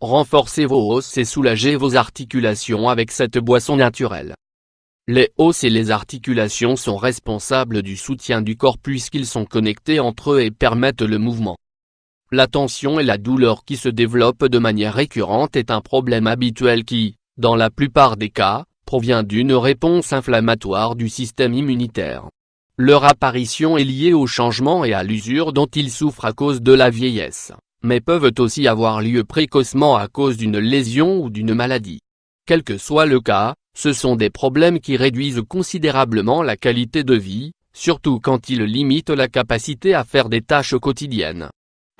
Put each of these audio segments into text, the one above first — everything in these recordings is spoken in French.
renforcez vos os et soulagez vos articulations avec cette boisson naturelle. Les os et les articulations sont responsables du soutien du corps puisqu'ils sont connectés entre eux et permettent le mouvement. La tension et la douleur qui se développent de manière récurrente est un problème habituel qui, dans la plupart des cas, provient d'une réponse inflammatoire du système immunitaire. Leur apparition est liée au changement et à l'usure dont ils souffrent à cause de la vieillesse, mais peuvent aussi avoir lieu précocement à cause d'une lésion ou d'une maladie. Quel que soit le cas, ce sont des problèmes qui réduisent considérablement la qualité de vie, surtout quand ils limitent la capacité à faire des tâches quotidiennes.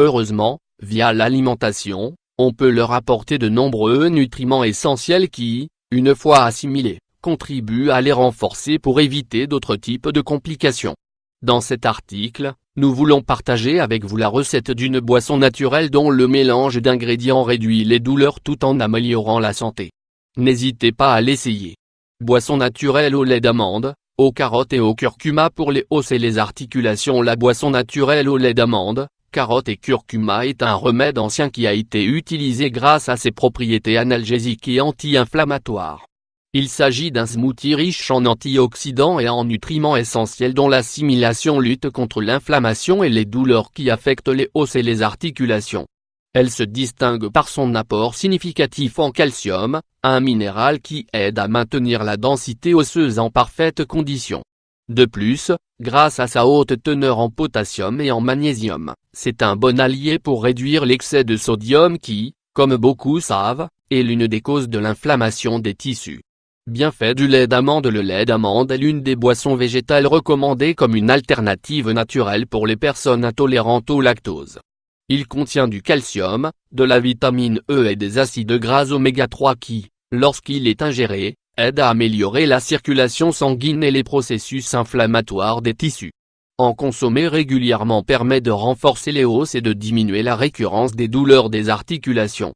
Heureusement, via l'alimentation, on peut leur apporter de nombreux nutriments essentiels qui, une fois assimilés, contribuent à les renforcer pour éviter d'autres types de complications. Dans cet article, nous voulons partager avec vous la recette d'une boisson naturelle dont le mélange d'ingrédients réduit les douleurs tout en améliorant la santé. N'hésitez pas à l'essayer. Boisson naturelle au lait d'amande, aux carottes et au curcuma pour les os et les articulations. La boisson naturelle au lait d'amande, carottes et curcuma est un remède ancien qui a été utilisé grâce à ses propriétés analgésiques et anti-inflammatoires. Il s'agit d'un smoothie riche en antioxydants et en nutriments essentiels dont l'assimilation lutte contre l'inflammation et les douleurs qui affectent les os et les articulations. Elle se distingue par son apport significatif en calcium, un minéral qui aide à maintenir la densité osseuse en parfaite condition. De plus, grâce à sa haute teneur en potassium et en magnésium, c'est un bon allié pour réduire l'excès de sodium qui, comme beaucoup savent, est l'une des causes de l'inflammation des tissus. Bienfait du lait d'amande. Le lait d'amande est l'une des boissons végétales recommandées comme une alternative naturelle pour les personnes intolérantes au lactose. Il contient du calcium, de la vitamine E et des acides gras oméga 3 qui, lorsqu'il est ingéré, aident à améliorer la circulation sanguine et les processus inflammatoires des tissus. En consommer régulièrement permet de renforcer les os et de diminuer la récurrence des douleurs des articulations.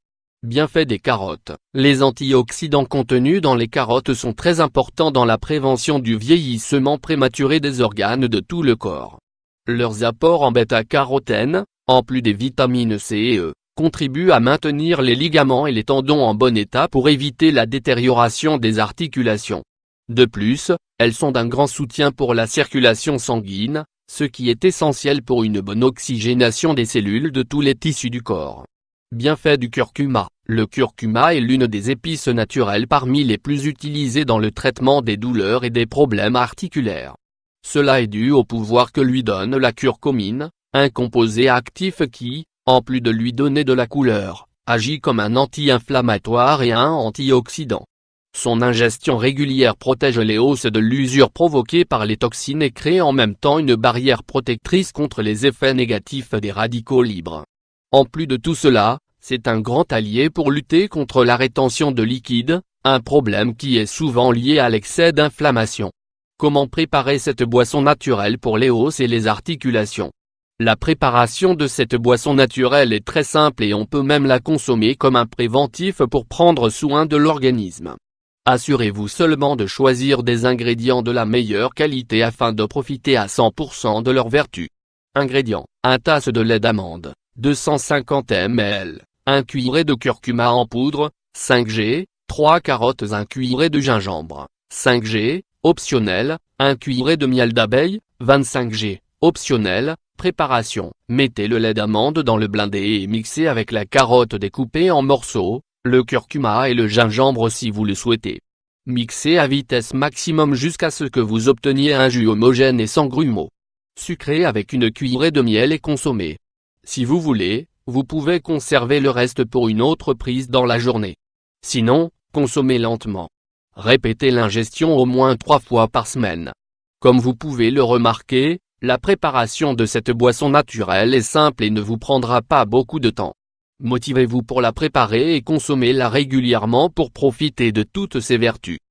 Bienfaits des carottes. Les antioxydants contenus dans les carottes sont très importants dans la prévention du vieillissement prématuré des organes de tout le corps. Leurs apports en bêta-carotène, en plus des vitamines C et E, contribuent à maintenir les ligaments et les tendons en bon état pour éviter la détérioration des articulations. De plus, elles sont d'un grand soutien pour la circulation sanguine, ce qui est essentiel pour une bonne oxygénation des cellules de tous les tissus du corps. Bienfaits du curcuma. Le curcuma est l'une des épices naturelles parmi les plus utilisées dans le traitement des douleurs et des problèmes articulaires. Cela est dû au pouvoir que lui donne la curcumine, un composé actif qui, en plus de lui donner de la couleur, agit comme un anti-inflammatoire et un antioxydant. Son ingestion régulière protège les os de l'usure provoquée par les toxines et crée en même temps une barrière protectrice contre les effets négatifs des radicaux libres. En plus de tout cela, c'est un grand allié pour lutter contre la rétention de liquide, un problème qui est souvent lié à l'excès d'inflammation. Comment préparer cette boisson naturelle pour les os et les articulations? La préparation de cette boisson naturelle est très simple et on peut même la consommer comme un préventif pour prendre soin de l'organisme. Assurez-vous seulement de choisir des ingrédients de la meilleure qualité afin de profiter à 100% de leurs vertus. Ingrédients: 1 tasse de lait d'amande, 250 ml, 1 cuillerée de curcuma en poudre, 5 g, 3 carottes, 1 cuillerée de gingembre, 5 g, optionnel, 1 cuillerée de miel d'abeille, 25 g, optionnel. Préparation: mettez le lait d'amande dans le blender et mixez avec la carotte découpée en morceaux, le curcuma et le gingembre si vous le souhaitez. Mixez à vitesse maximum jusqu'à ce que vous obteniez un jus homogène et sans grumeaux. Sucrez avec une cuillerée de miel et consommez. Si vous voulez, vous pouvez conserver le reste pour une autre prise dans la journée. Sinon, consommez lentement. Répétez l'ingestion au moins 3 fois par semaine. Comme vous pouvez le remarquer, la préparation de cette boisson naturelle est simple et ne vous prendra pas beaucoup de temps. Motivez-vous pour la préparer et consommez-la régulièrement pour profiter de toutes ses vertus.